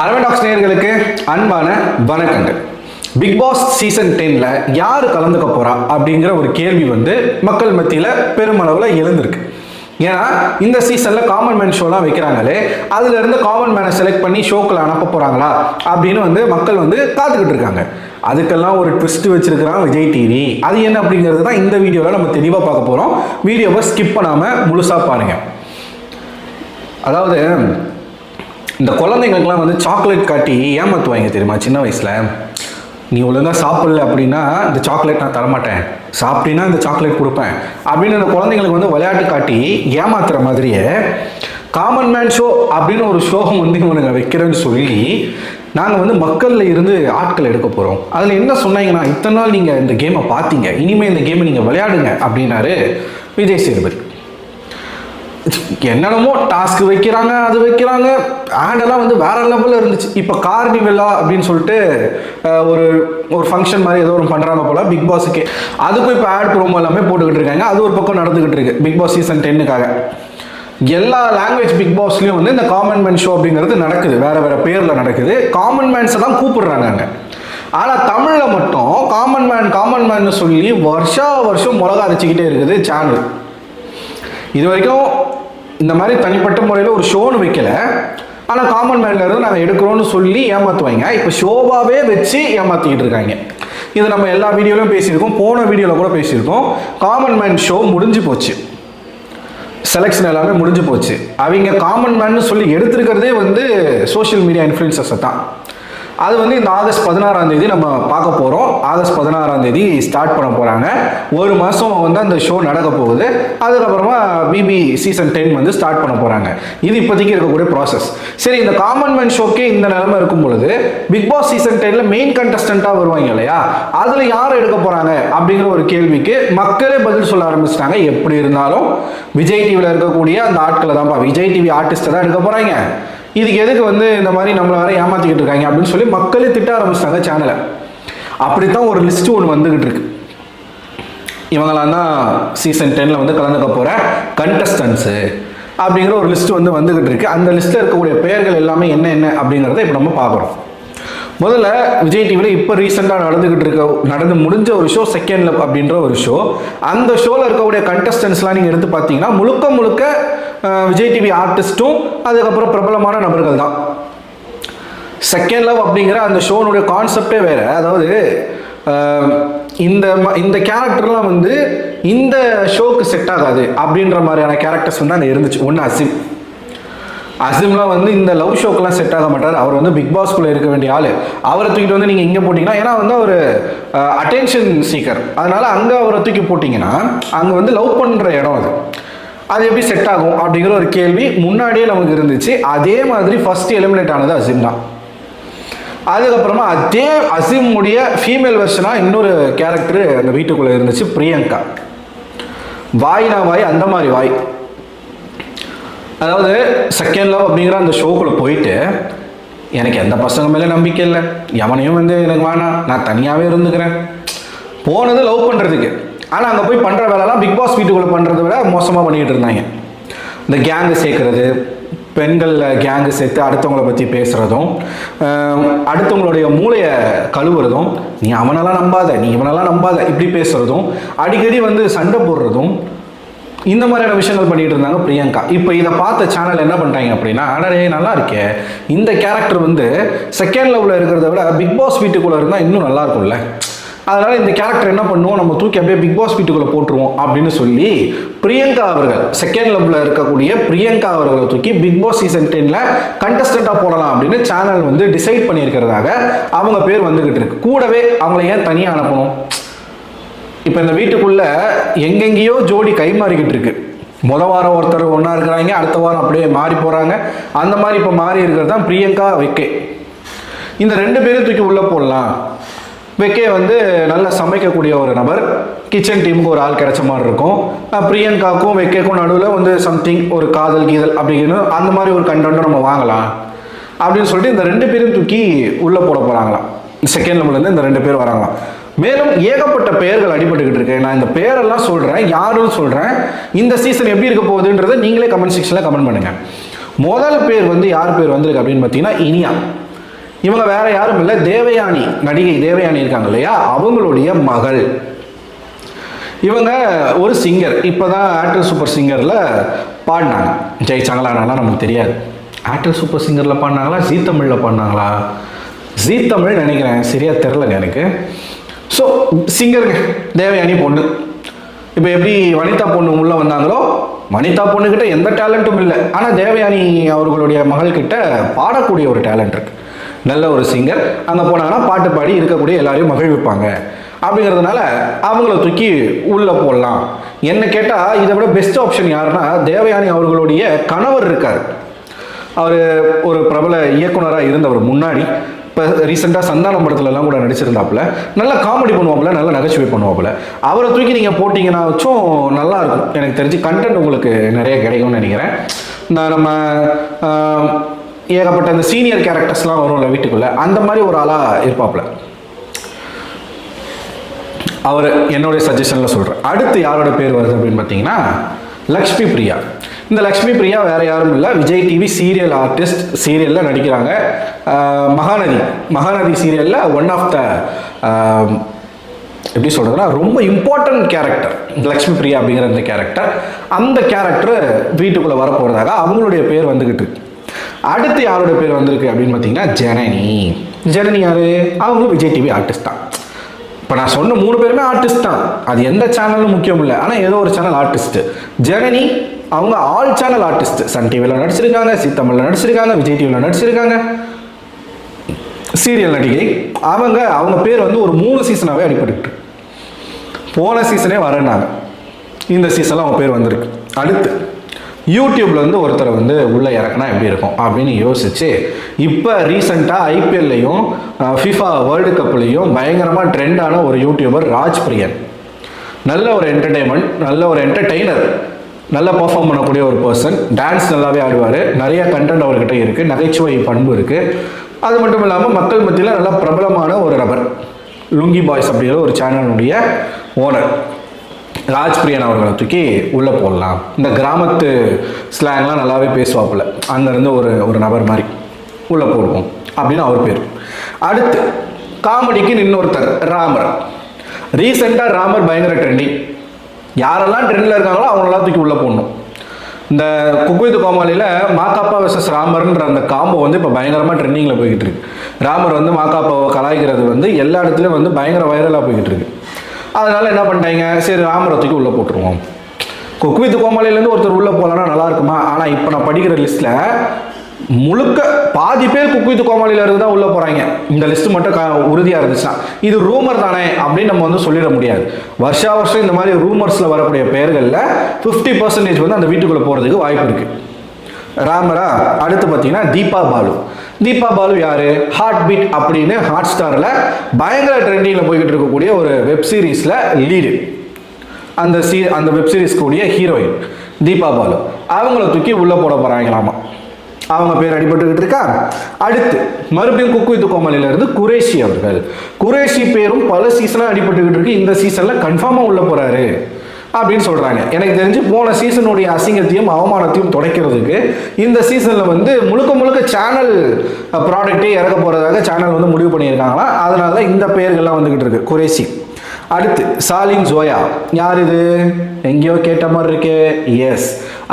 அரவண்டாக்ஸ் நேயர்களுக்கு அன்பான வணக்கங்கள். பிக் பாஸ் சீசன் 10ல யார் கலந்துக்க போறா அப்படிங்கிற ஒரு கேள்வி மக்கள் மத்தியில் பெருமளவில் எழுந்திருக்கு. ஏன்னா இந்த சீசன்ல காமன் மேன் ஷோலாம் வைக்கிறாங்களே, அதுல இருந்து காமன் மேனை செலக்ட் பண்ணி ஷோக்களை அனுப்ப போறாங்களா அப்படின்னு மக்கள் காத்துக்கிட்டு இருக்காங்க. அதுக்கெல்லாம் ஒரு ட்விஸ்ட் வச்சிருக்கிறான் விஜய் டிவி. அது என்ன அப்படிங்கிறது தான் இந்த வீடியோவில் நம்ம தெளிவாக பார்க்க போறோம். வீடியோவை ஸ்கிப் பண்ணாம முழுசா பாருங்க. அதாவது இந்த குழந்தைங்களுக்குலாம் சாக்லேட் காட்டி ஏமாற்றுவாங்க தெரியுமா? சின்ன வயசில் நீ ஒழுங்காக சாப்பிடல அப்படின்னா இந்த சாக்லேட் நான் தரமாட்டேன், சாப்பிட்டீங்கன்னா இந்த சாக்லேட் கொடுப்பேன் அப்படின்னு இந்த குழந்தைங்களுக்கு விளையாட்டு காட்டி ஏமாத்துற மாதிரியே காமன் மேன் ஷோ அப்படின்னு ஒரு ஷோ இவனுங்க வைக்கிறேன்னு சொல்லி நாங்கள் மக்களில் இருந்து ஆட்கள் எடுக்க போகிறோம். அதில் என்ன சொன்னாங்கன்னா, இத்தனை நாள் நீங்கள் இந்த கேமை பார்த்தீங்க, இனிமேல் இந்த கேமை நீங்கள் விளையாடுங்க அப்படின்னாரு விஜய் சேதுபதி. என்னென்னமோ டாஸ்க் வைக்கிறாங்க, அது வைக்கிறாங்க, ஆடெல்லாம் வேற லெவலில் இருந்துச்சு. இப்போ கார்னிவலா அப்படின்னு சொல்லிட்டு ஒரு ஃபங்க்ஷன் மாதிரி ஏதோ ஒரு பண்ணுறாங்க போல பிக் பாஸுக்கு. அதுக்கும் இப்போ ஆட் ப்ரோமோ எல்லாமே போட்டுக்கிட்டு இருக்காங்க. அது ஒரு பக்கம் நடந்துகிட்டு இருக்கு பிக் பாஸ் சீசன் 10க்காக. எல்லா லாங்குவேஜ் பிக் பாஸ்லையும் இந்த காமன் மேன் ஷோ அப்படிங்கிறது நடக்குது, வேற வேற பேரில் நடக்குது. காமன் மேன்ஸை தான் கூப்பிடுறாங்க அங்கே. ஆனால் தமிழில் மட்டும் காமன் மேன் சொல்லி வருஷம் மிளகா அரைச்சிக்கிட்டே இருக்குது சேனல். இது வரைக்கும் இந்த மாதிரி தனிப்பட்ட முறையில் ஒரு ஷோன்னு வைக்கல. ஆனால் காமன் மேன்ல இருந்து நாங்கள் எடுக்கிறோன்னு சொல்லி ஏமாற்றுவாங்க. இப்போ ஷோவாகவே வச்சு ஏமாற்றிக்கிட்டு இருக்காங்க. இது நம்ம எல்லா வீடியோலையும் பேசியிருக்கோம், போன வீடியோவில் கூட பேசியிருக்கோம். காமன் மேன் ஷோ முடிஞ்சு போச்சு, செலெக்ஷன் எல்லாமே முடிஞ்சு போச்சு. அவங்க காமன் மேன் சொல்லி எடுத்திருக்கிறதே சோஷியல் மீடியா இன்ஃப்ளூயன்சர்ஸை தான். அது இந்த ஆகஸ்ட் 16ஆம் தேதி நம்ம பார்க்க போகிறோம். ஆகஸ்ட் 16ஆம் தேதி ஸ்டார்ட் பண்ண போகிறாங்க. ஒரு மாதம் அந்த ஷோ நடக்க போகுது. அதுக்கப்புறமா பிபி சீசன் 10 ஸ்டார்ட் பண்ண போகிறாங்க. இது இப்போதைக்கு இருக்கக்கூடிய ப்ராசஸ். சரி, இந்த காமன் மேன் ஷோக்கே இந்த நிலைமை இருக்கும் பொழுது பிக் பாஸ் சீசன் 10ல மெயின் கண்டஸ்டண்ட்டாக வருவாங்க இல்லையா, அதில் யார் எடுக்க போகிறாங்க அப்படிங்கிற ஒரு கேள்விக்கு மக்களே பதில் சொல்ல ஆரம்பிச்சிட்டாங்க. எப்படி இருந்தாலும் விஜய் டிவியில் இருக்கக்கூடிய அந்த ஆட்களை தான்ப்பா, விஜய் டிவி ஆர்டிஸ்ட்டை தான் எடுக்க போகிறாங்க. இதுக்கு எதுக்கு இந்த மாதிரி நம்மளை வர ஏமாற்றிக்கிட்டு இருக்காங்க அப்படின்னு சொல்லி மக்களே திட்ட ஆரம்பிச்சிட்டாங்க சேனலை. அப்படித்தான் ஒரு லிஸ்ட் ஒன்று வந்துகிட்டு இருக்கு. இவங்களாம் தான் சீசன் 10ல கலந்துக்க போகிற கண்டஸ்டன்ஸு அப்படிங்கிற ஒரு லிஸ்ட் வந்துகிட்டு இருக்கு. அந்த லிஸ்ட்டில் இருக்கக்கூடிய பெயர்கள் எல்லாமே என்ன அப்படிங்கிறத இப்போ நம்ம பார்க்குறோம். முதல்ல விஜய் டிவியில் இப்போ ரீசெண்டாக நடந்து முடிஞ்ச ஒரு ஷோ செகண்ட் லவ் அப்படின்ற ஒரு ஷோ. அந்த ஷோவில் இருக்கக்கூடிய கண்டஸ்டன்ஸ்லாம் நீங்கள் எடுத்து பார்த்தீங்கன்னா முழுக்க விஜய் டிவி ஆர்டிஸ்ட்டும் அதுக்கப்புறம் பிரபலமான நபர்கள் தான். செகண்ட் லவ் அப்படிங்கிற அந்த ஷோனுடைய கான்செப்டே வேறு. அதாவது இந்த கேரக்டர்லாம் இந்த ஷோக்கு செட் ஆகாது அப்படின்ற மாதிரியான கேரக்டர்ஸ் அங்கே இருந்துச்சு. ஒன்று அசிம்லாம் இந்த லவ் ஷோக்கெல்லாம் செட் ஆக மாட்டார். அவர் பிக் பாஸ்குள்ளே இருக்க வேண்டிய ஆள். அவரை தூக்கிட்டு நீங்கள் இங்கே போட்டிங்கன்னா, ஏன்னா அவர் அட்டென்ஷன் சீக்கர், அதனால் அங்கே அவரை தூக்கி போட்டிங்கன்னா அங்கே லவ் பண்ணுற இடம் அது எப்படி செட் ஆகும் அப்படிங்கிற ஒரு கேள்வி முன்னாடியே நமக்கு இருந்துச்சு. அதே மாதிரி ஃபர்ஸ்ட் எலிமினேட் ஆனது அசிம் தான். அதுக்கப்புறமா அதே அசிமுடைய ஃபீமேல் வெர்ஷனாக இன்னொரு கேரக்டர் அந்த வீட்டுக்குள்ளே இருந்துச்சு, பிரியங்கா. வாய்னா வாய், அந்த மாதிரி வாய். அதாவது செகண்ட் லவ் அப்படிங்கிற அந்த ஷோக்குள்ளே போயிட்டு எனக்கு எந்த பசங்க மேலே நம்பிக்கை இல்லை, எவனையும் எனக்கு வேணாம், நான் தனியாகவே இருந்துக்கிறேன், போனது லவ் பண்ணுறதுக்கு. ஆனால் அங்கே போய் பண்ணுற வேலைலாம் பிக் பாஸ் வீட்டுக்குள்ளே பண்ணுறத விட மோசமாக பண்ணிக்கிட்டு இருந்தாங்க. இந்த கேங்கு சேர்க்குறது, பெண்களில் கேங்கு சேர்த்து அடுத்தவங்களை பற்றி பேசுகிறதும், அடுத்தவங்களுடைய மூளையை கழுவுறதும், நீ அவனெல்லாம் நம்பாத, நீ இவனெல்லாம் நம்பாத, இப்படி பேசுகிறதும், அடிக்கடி சண்டை போடுறதும், இந்த மாதிரியான விஷயங்கள் பண்ணிட்டு இருந்தாங்க பிரியங்கா. இப்போ இதை பார்த்த சேனல் என்ன பண்ணுறாங்க அப்படின்னா, அடரே நல்லா இருக்கே, இந்த கேரக்டர் செகண்ட் லெவலில் இருக்கிறத விட பிக் பாஸ் வீட்டுக்குள்ளே இருந்தால் இன்னும் நல்லா இருக்கும்ல, அதனால் இந்த கேரக்டர் என்ன பண்ணுவோம், நம்ம தூக்கி அப்படியே பிக் பாஸ் வீட்டுக்குள்ளே போட்டுருவோம் அப்படின்னு சொல்லி பிரியங்கா அவர்கள், செகண்ட் லெவலில் இருக்கக்கூடிய பிரியங்கா அவர்களை தூக்கி பிக் பாஸ் சீசன் 10ல கண்டஸ்டண்ட்டாக போடலாம் அப்படின்னு சேனல் டிசைட் பண்ணியிருக்கிறதாக அவங்க பேர் வந்துகிட்டு இருக்கு. கூடவே அவங்கள ஏன் தனியாக அனுப்பணும்? இப்போ இந்த வீட்டுக்குள்ள எங்கெங்கேயோ ஜோடி கை மாறிக்கிட்டு இருக்கு. வாரம் ஒருத்தர் ஒன்றா இருக்கிறாங்க, அடுத்த வாரம் அப்படியே மாறி போகிறாங்க. அந்த மாதிரி இப்போ மாறி இருக்கிறது தான் பிரியங்கா வெக்கே. இந்த ரெண்டு பேரும் தூக்கி உள்ளே போடலாம். வெக்கே நல்லா சமைக்கக்கூடிய ஒரு நபர், கிச்சன் டீமுக்கு ஒரு ஆள் கிடைச்ச மாதிரி இருக்கும். பிரியங்காவுக்கும் வெக்கேக்கும் நடுவில் சம்திங் ஒரு காதல் கீதல் அப்படின்னு அந்த மாதிரி ஒரு கண்டென்ட்டும் நம்ம வாங்கலாம் அப்படின்னு சொல்லிட்டு இந்த ரெண்டு பேரும் தூக்கி உள்ளே போட போகிறாங்களாம். செகண்ட் லெவல்லேருந்து இந்த ரெண்டு பேர் வராங்களாம். மேலும் ஏகப்பட்ட பெயர்கள் அடிபட்டுக்கிட்டு இருக்கேன். நான் இந்த பெயரெல்லாம் சொல்கிறேன், யாருன்னு சொல்கிறேன். இந்த சீசன் எப்படி இருக்க போகுதுன்றதை நீங்களே கமெண்ட் செக்ஷனில் கமெண்ட் பண்ணுங்கள். முதல் பேர் யார் பேர் வந்திருக்கு அப்படின்னு பார்த்தீங்கன்னா இனியா. இவங்க வேற யாரும் இல்லை, தேவயானி, நடிகை தேவயானி இருக்காங்க இல்லையா, அவங்களுடைய மகள். இவங்க ஒரு சிங்கர், இப்போதான் ஆக்டர் சூப்பர் சிங்கரில் பாடினாங்க. ஜெயிச்சாங்களானாலாம் நமக்கு தெரியாது. ஆக்டர் சூப்பர் சிங்கரில் பாடினாங்களா, ஜீ தமிழில் பாடினாங்களா, ஜீ தமிழ் நினைக்கிறேன், சரியாக தெரிலங்க எனக்கு. ஸோ சிங்கருங்க, தேவயானி பொண்ணு. இப்போ எப்படி வனிதா பொண்ணு உள்ளே வந்தாங்களோ, வனிதா பொண்ணுக்கிட்ட எந்த டேலண்ட்டும் இல்லை, ஆனால் தேவயானி அவர்களுடைய மகள்கிட்ட பாடக்கூடிய ஒரு டேலண்ட் இருக்கு. நல்ல ஒரு சிங்கர். அங்கே போனாங்கன்னா பாட்டு பாடி இருக்கக்கூடிய எல்லாரையும் மகிழ்விப்பாங்க. அப்படிங்கிறதுனால அவங்கள தூக்கி உள்ளே போடலாம். என்ன கேட்டால் இதை விட பெஸ்ட் ஆப்ஷன் யாருன்னா, தேவயானி அவர்களுடைய கணவர் இருக்கார். அவர் ஒரு பிரபல இயக்குனராக இருந்தவர் முன்னாடி. இப்போ ரீசெண்டாக சந்தானம் படத்துலலாம் கூட நடிச்சிருந்தாப்புல. நல்லா காமெடி பண்ணுவாப்புல, நல்லா நகைச்சுவை பண்ணுவாப்புல. அவரை தூக்கி நீங்கள் போட்டிங்கன்னா வச்சும் நல்லாயிருக்கும். எனக்கு தெரிஞ்சு கண்டென்ட் உங்களுக்கு நிறைய கிடைக்கும்னு நினைக்கிறேன். நம்ம ஏகப்பட்ட இந்த சீனியர் கேரக்டர்ஸ்லாம் வரும்ல வீட்டுக்குள்ளே, அந்த மாதிரி ஒரு ஆளாக இருப்பாப்புல. அவர் என்னுடைய சஜஷனில் சொல்கிறேன். அடுத்து யாரோட பேர் வருது அப்படின்னு பார்த்தீங்கன்னா, லக்ஷ்மி பிரியா. இந்த லக்ஷ்மி பிரியா வேற யாரும் இல்லை, விஜய் டிவி சீரியல் ஆர்டிஸ்ட். சீரியலில் நடிக்கிறாங்க. மகாநதி சீரியலில் ஒன் ஆஃப் த எப்படி சொல்கிறதுனா ரொம்ப இம்பார்ட்டன்ட் கேரக்டர் லக்ஷ்மி பிரியா அப்படிங்கிற அந்த கேரக்டர். அந்த கேரக்டர் வீட்டுக்குள்ளே வரப்போகிறதாக அவங்களுடைய பேர் வந்துக்கிட்டு இருக்கு. அடுத்து யாரோட பேர் வந்திருக்கு அப்படின்னு பார்த்தீங்கன்னா, ஜனனி. ஜனனி யார்? அவங்களும் விஜய் டிவி ஆர்டிஸ்ட் தான். இப்போ நான் சொன்ன 3 பேருமே ஆர்டிஸ்ட் தான். அது எந்த சேனலும் முக்கியம் இல்லை, ஆனால் ஏதோ ஒரு சேனல் ஆர்டிஸ்ட். ஜனனி அவங்க ஆல் சேனல் ஆர்டிஸ்ட். சன் டிவியில் நடிச்சிருக்காங்க, ஜீ தமிழில் நடிச்சிருக்காங்க, விஜய் டிவியில் நடிச்சிருக்காங்க, சீரியல் நடிகை. அவங்க பேர் வந்து ஒரு 3 சீசனாகவே அடிபட்டு, போன சீசனே வரேன்னாங்க, இந்த சீசனில் அவங்க பேர் வந்திருக்கு. அடுத்து யூடியூப்ல வந்து ஒருத்தரை வந்து உள்ளே இறக்குனா எப்படி இருக்கும் அப்படின்னு யோசிச்சு, இப்போ ரீசெண்டாக ஐபிஎல்லையும் ஃபிஃபா வேர்ல்டு கப்லையும் பயங்கரமாக ட்ரெண்டான ஒரு யூடியூபர் ராஜ் பிரியன். நல்ல ஒரு என்டர்டெயின்மெண்ட், நல்ல ஒரு என்டர்டெய்னர், நல்லா பர்ஃபார்ம் பண்ணக்கூடிய ஒரு பர்சன். டான்ஸ் நல்லாவே ஆடுவார், நிறைய கண்டென்ட் அவர்கிட்ட இருக்குது, நகைச்சுவை பண்பு இருக்குது. அது மட்டும் இல்லாமல் மக்கள் மத்தியில் நல்ல பிரபலமான ஒரு நபர். லுங்கி பாய்ஸ் அப்படிங்கிற ஒரு சேனலுடைய ஓனர் ராஜ் பிரியன் அவர்களை தூக்கி உள்ளே போடலாம். இந்த கிராமத்து ஸ்லாங்லாம் நல்லாவே பேசுவாப்புல, அங்கேருந்து ஒரு நபர் மாதிரி உள்ளே போடுவோம் அப்படின்னு அவர் பேர். அடுத்து காமெடிக்கு இன்னொருத்தர் ராமர். ரீசெண்டாக ராமர் பயங்கர ட்ரெண்டிங். யாரெல்லாம் ட்ரெண்டில் இருக்காங்களோ அவங்களெல்லாம் தூக்கி உள்ளே போடணும். இந்த குக் வித் கோமாளியில் மாக்காப்பா வெர்சஸ் ராமர்ன்ற அந்த காம்போ வந்து இப்போ பயங்கரமாக ட்ரெண்டிங்கில் போய்கிட்டு இருக்கு. ராமர் வந்து மாக்காப்பாவை கலாய்க்கிறது வந்து எல்லா இடத்துலையும் வந்து பயங்கர வைரலாக போய்கிட்டு இருக்கு. அதனால் என்ன பண்ணிட்டாங்க, சரி ராமரை தூக்கி உள்ளே போட்டுருவோம். குக் வித் கோமாளிலேருந்து ஒருத்தர் உள்ளே போகலன்னா நல்லா இருக்குமா? ஆனால் இப்போ நான் படிக்கிற லிஸ்ட்டில் முழுக்க பாதி பேர் குக் வித் கோமாளியில் இருந்து தான் உள்ளே போகிறாங்க. இந்த லிஸ்ட்டு மட்டும் உறுதியாக இருந்துச்சுன்னா இது ரூமர் தானே அப்படின்னு நம்ம வந்து சொல்லிட முடியாது. வருஷம் இந்த மாதிரி ரூமர்ஸில் வரக்கூடிய பெயர்களில் 50% வந்து அந்த வீட்டுக்குள்ளே போகிறதுக்கு வாய்ப்பு இருக்குது. ராமரா. அடுத்து பார்த்தீங்கன்னா தீபா பாலு. தீபா பாலு யாரு? ஹார்ட் பீட் அப்படின்னு ஹாட் ஸ்டாரில் பயங்கர ட்ரெண்டிங்கில் போய்கிட்டு இருக்கக்கூடிய ஒரு வெப் சீரிஸில் லீடு. அந்த வெப் சீரிஸ் கூடிய ஹீரோயின் தீபா பாலு. அவங்கள தூக்கி உள்ளே போட போகிறாங்களாமா. அவங்க பேர் அடிபட்டுக்கிட்டு இருக்கா. அடுத்து மறுபடியும் குக் வித் கோமாளியிலிருந்து குரேஷி அவர்கள். குரேஷி பேரும் பல சீசனாக அடிபட்டுக்கிட்டு இருக்கு. இந்த சீசனில் கன்ஃபார்மாக உள்ளே போகிறாரு அப்படின்னு சொல்கிறாங்க. எனக்கு தெரிஞ்சு போன சீசனுடைய அசிங்கத்தையும் அவமானத்தையும் துடைக்கிறதுக்கு இந்த சீசனில் வந்து முழுக்க சேனல் ப்ராடக்டே இறக்க போகிறதாக சேனல் வந்து முடிவு பண்ணியிருக்காங்களா. அதனால இந்த பெயர்கள்லாம் வந்துக்கிட்டு இருக்கு. குரேஷி. அடுத்து சாலின் ஜோயா. யார் இது? எங்கேயோ கேட்ட மாதிரி இருக்கே. எஸ்,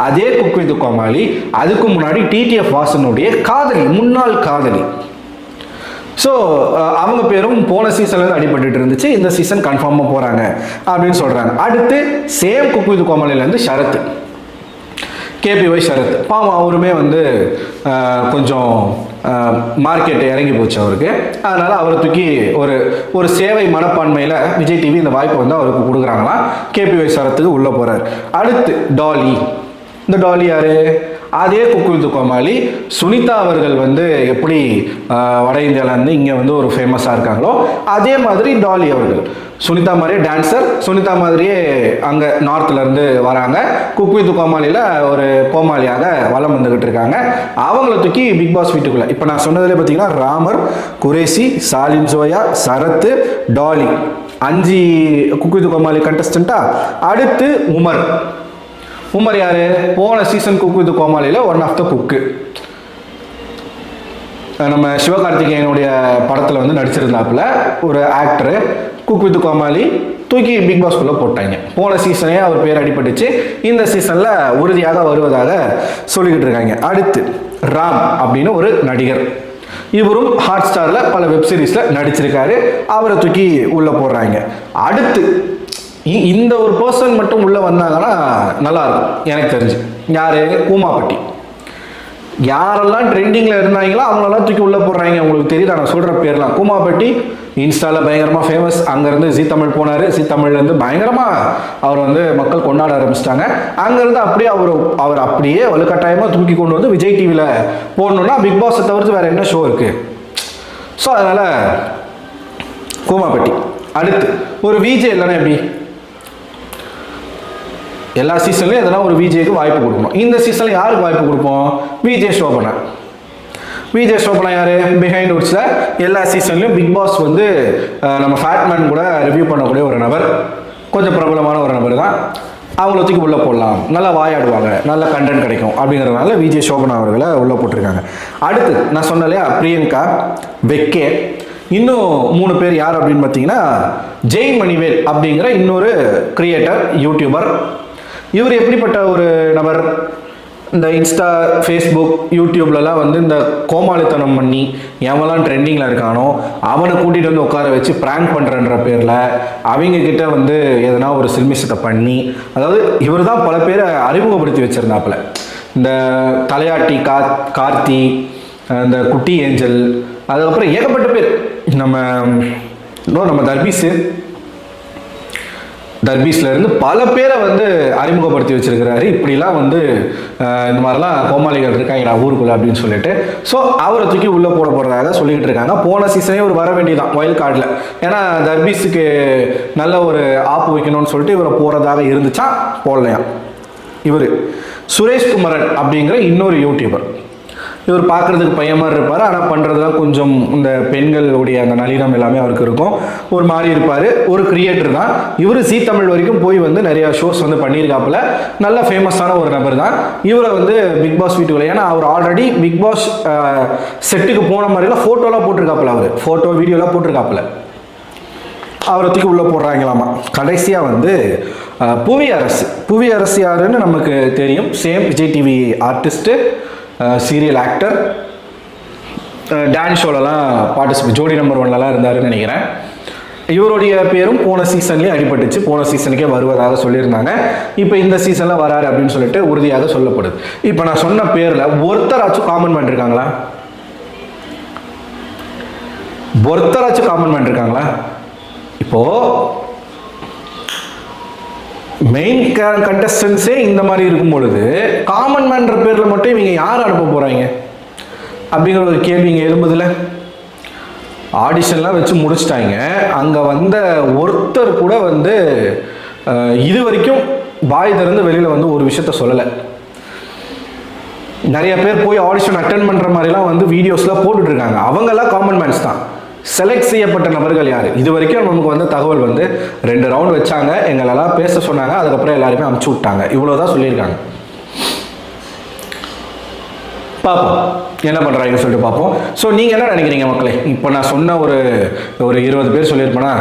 அதே குக் வித் கோமாளி. அதுக்கு முன்னாடி டிடிஎஃப் வாசனுடைய காதலி, முன்னாள் காதலி. ஸோ அவங்க பேரும் போன சீசன்லேருந்து அடிபட்டு இருந்துச்சு. இந்த சீசன் கன்ஃபார்மாக போகிறாங்க அப்படின்னு சொல்கிறாங்க. அடுத்து சேம் குக் வித் கோமாளிலேருந்து ஷரத், கேபிஒய் ஷரத். பாவம் அவருமே வந்து கொஞ்சம் மார்க்கெட் இறங்கி போச்சு அவருக்கு. அதனால் அவரை தூக்கி ஒரு சேவை மனப்பான்மையில் விஜய் டிவி இந்த வாய்ப்பை வந்து அவருக்கு கொடுக்குறாங்களாம். கேபிஒய் ஷரத்துக்கு உள்ளே போகிறார். அடுத்து டாலி. இந்த டாலி யார்? அதே குக் வித் கோமாளி. சுனிதா அவர்கள் வந்து எப்படி வட இந்தியாவிலேருந்து இங்கே வந்து ஒரு ஃபேமஸாக இருக்காங்களோ அதே மாதிரி டாலி அவர்கள் சுனிதா மாதிரியே டான்ஸர், சுனிதா மாதிரியே அங்கே நார்த்லேருந்து வராங்க. குக் வித் கோமாளியில் ஒரு கோமாளியாக வலம் வந்துக்கிட்டு இருக்காங்க. அவங்கள தூக்கி பிக் பாஸ் வீட்டுக்குள்ளே இப்போ நான் சொன்னதிலே பார்த்தீங்கன்னா ராமர், குரேஷி, சாலின் ஜோயா, சரத்து, டாலி 5 குக் வித் கோமாளி கண்டஸ்டண்டா. அடுத்து உமர். உமர் யாரு? போன சீசன் குக் வித் கோமாளியில் ஒன் ஆஃப் த குக்கு. நம்ம சிவகார்த்திகேயனுடைய படத்தில் வந்து நடிச்சிருந்தாப்புல ஒரு ஆக்டரு. குக் வித் கோமாளி தூக்கி பிக் பாஸ்குள்ளே போட்டாங்க. போன சீசனே அவர் பேர் அடிபட்டுச்சு. இந்த சீசனில் உறுதியாக வருவதாக சொல்லிக்கிட்டு இருக்காங்க. அடுத்து ராம் அப்படின்னு ஒரு நடிகர். இவரும் ஹாட் ஸ்டாரில் பல வெப்சீரிஸில் நடிச்சிருக்காரு. அவரை தூக்கி உள்ளே போடுறாங்க. அடுத்து இந்த ஒரு பர்சன் மட்டும் உள்ளே வந்தாங்கன்னா நல்லாயிருக்கும் எனக்கு தெரிஞ்சு. யார்? கூமாப்பட்டி. யாரெல்லாம் ட்ரெண்டிங்கில் இருந்தாங்களோ அவங்களெல்லாம் தூக்கி உள்ளே போடுறாங்க. உங்களுக்கு தெரியுதா நான் சொல்கிற பேர்லாம்? கூமாப்பட்டி இன்ஸ்டாவில் பயங்கரமாக ஃபேமஸ். அங்கேருந்து ஜீ தமிழ் போனார். ஜீ தமிழ்லேருந்து பயங்கரமாக அவர் வந்து மக்கள் கொண்டாட ஆரம்பிச்சிட்டாங்க. அங்கேருந்து அப்படியே அவர் அப்படியே வலுக்கட்டாயமாக தூக்கி கொண்டு வந்து விஜய் டிவியில் போடணுன்னா பிக் பாஸை தவிர்த்து வேறு என்ன ஷோ இருக்குது? ஸோ அதனால் கூமாப்பட்டி. அடுத்து ஒரு விஜே இல்லைன்னா எப்படி? எல்லா சீசன்லையும் எதனா ஒரு விஜேக்கு வாய்ப்பு கொடுக்கணும். இந்த சீசனில் யாருக்கு வாய்ப்பு கொடுப்போம்? விஜே சோபனா. விஜே சோபனா யார்? பிஹைண்ட் வுட்ஸில் எல்லா சீசன்லையும் பிக் பாஸ் வந்து நம்ம ஃபேட்மேன் கூட ரிவ்யூ பண்ணக்கூடிய ஒரு நபர். கொஞ்சம் பிரபலமான ஒரு நபர் தான். அவங்கள தூக்கி உள்ளே போடலாம், நல்லா வாயாடுவாங்க, நல்ல கண்டென்ட் கிடைக்கும் அப்படிங்கிறதுனால விஜே சோபனா அவர்களை உள்ளே போட்டிருக்காங்க. அடுத்து நான் சொன்னேன் இல்லையா, பிரியங்கா, வெக்கே, இன்னும் 3 பேர் யார் அப்படின்னு பார்த்தீங்கன்னா ஜெய் மணிவேல் அப்படிங்கிற இன்னொரு கிரியேட்டர், யூடியூபர். இவர் எப்படிப்பட்ட ஒரு நபர்? இந்த இன்ஸ்டா, ஃபேஸ்புக், யூடியூப்லலாம் வந்து இந்த கோமாளித்தனம் பண்ணி எவெல்லாம் ட்ரெண்டிங்கில் இருக்கானோ அவனை கூட்டிகிட்டு வந்து உட்கார வச்சு ப்ராங்க் பண்ணுறன்ற பேரில் அவங்கக்கிட்ட வந்து எதனா ஒரு சில்மிஷத்தை பண்ணி, அதாவது இவர் தான் பல பேரை அறிமுகப்படுத்தி வச்சுருந்தாப்புல. இந்த தலையாட்டி கார்த்தி, இந்த குட்டி ஏஞ்சல், அதுக்கப்புறம் ஏகப்பட்ட பேர். நம்ம தர்பீஸ்லேருந்து பல பேரை வந்து அறிமுகப்படுத்தி வச்சிருக்கிறாரு. இப்படிலாம் வந்து இந்த மாதிரிலாம் கோமாளிகள் இருக்காங்க ஊருக்குள்ள அப்படின்னு சொல்லிட்டு. ஸோ அவரை தூக்கி உள்ளே போடுறதாக சொல்லிக்கிட்டு இருக்காங்க. போன சீசனே ஒரு வர வேண்டியதான் வைல்ட் கார்டில். ஏன்னா தர்பீஸுக்கு நல்ல ஒரு ஆப்பு வைக்கணும்னு சொல்லிட்டு இவரை போகிறதாக இருந்துச்சா, போடலையாம். இவர் சுரேஷ் குமரன் அப்படிங்கிற இன்னொரு யூடியூபர். இவர் பார்க்குறதுக்கு பையன் மாதிரி இருப்பார். ஆனால் பண்ணுறதுலாம் கொஞ்சம் இந்த பெண்களுடைய அந்த நளினம் எல்லாமே அவருக்கு இருக்கும். ஒரு மாதிரி இருப்பார். ஒரு கிரியேட்டர் தான் இவர். ஜீ தமிழ் வரைக்கும் போய் வந்து நிறையா ஷோஸ் வந்து பண்ணியிருக்காப்புல. நல்ல ஃபேமஸான ஒரு நபர் தான். இவரை வந்து பிக் பாஸ் வீட்டுக்குள்ள, ஏன்னா அவர் ஆல்ரெடி பிக் பாஸ் செட்டுக்கு போன மாதிரிலாம் ஃபோட்டோலாம் போட்டிருக்காப்புல. அவர் ஃபோட்டோ வீடியோலாம் போட்டிருக்காப்புல. அவரை தூக்கி உள்ளே போடுறாங்களாமா. கடைசியாக வந்து புவி அரசு யாருன்னு நமக்கு தெரியும். Same Vijay TV artist, serial actor, dance ஷோலலாம் பார்ட்டிசிபேட், ஜோடி நம்பர் 1லலாம் இருந்தாருன்னு நினைக்கிறேன். இவருடைய பேரும் போன சீசன்லேயே அடிபட்டுச்சு. போன சீசனுக்கே வருவதாக சொல்லியிருந்தாங்க. இப்போ இந்த சீசனில் வராரு அப்படின்னு சொல்லிட்டு உறுதியாக சொல்லப்படுது. இப்போ நான் சொன்ன பேரில் ஒருத்தராச்சும் காமன் பண்ணிருக்காங்களா? ஒருத்தராச்சும் காமன் பண்ணிருக்காங்களா? இப்போது மெயின் கண்டஸ்டன்ஸே இந்த மாதிரி இருக்கும் பொழுது காமன் மேன்ற பேரில் மட்டும் இவங்க யார் அனுப்ப போகிறாங்க அப்படிங்கிற ஒரு கேள்வி இங்கே எழும்புதில்ல. ஆடிஷன்லாம் வச்சு முடிச்சிட்டாங்க. அங்கே வந்த ஒருத்தர் கூட வந்து இது வரைக்கும் பாய் திறந்து வெளியில் வந்து ஒரு விஷயத்த சொல்லலை. நிறைய பேர் போய் ஆடிஷன் அட்டென்ட் பண்ணுற மாதிரிலாம் வந்து வீடியோஸ்லாம் போட்டுட்ருக்காங்க. அவங்கெல்லாம் காமன் மேன்ஸ் தான். செலக்ட் செய்யப்பட்ட நபர்கள் யார்? இது வரைக்கும் நமக்கு வந்து தகவல் வந்து 2 ரவுண்ட் வச்சாங்க, எங்களெல்லாம் பேச சொன்னாங்க, அதுக்கப்புறம் எல்லாருமே அமுச்சு விட்டாங்க, இவ்வளோதான் சொல்லியிருக்காங்க. பார்ப்போம் என்ன பண்ணுறாங்கன்னு சொல்லிட்டு பார்ப்போம். ஸோ நீங்கள் என்ன நினைக்கிறீங்க மக்களே? இப்போ நான் சொன்ன ஒரு 20 பேர் சொல்லியிருப்பேன்னா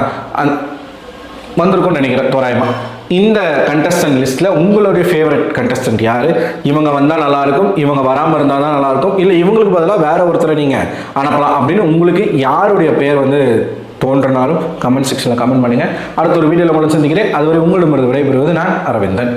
வந்திருக்கும்னு நினைக்கிறேன் தோராயமாக. இந்த கண்டஸ்டன்ட் லிஸ்ட்டில் உங்களுடைய ஃபேவரட் கண்டஸ்டன்ட் யார்? இவங்க வந்தால் நல்லாயிருக்கும், இவங்க வராமல் இருந்தால் தான் நல்லாயிருக்கும், இல்லை இவங்களுக்கு பதிலாக வேறு ஒருத்தரை நீங்கள் அனுப்பலாம் அப்படின்னு உங்களுக்கு யாருடைய பேர் வந்து தோன்றினாலும் கமெண்ட் செக்ஷனில் கமெண்ட் பண்ணுங்கள். அடுத்த ஒரு வீடியோவில் உங்களை சந்திக்கிறேன். அதுவரை உங்களிடமிருந்து விடைபெறுவது நான் அரவிந்தன்.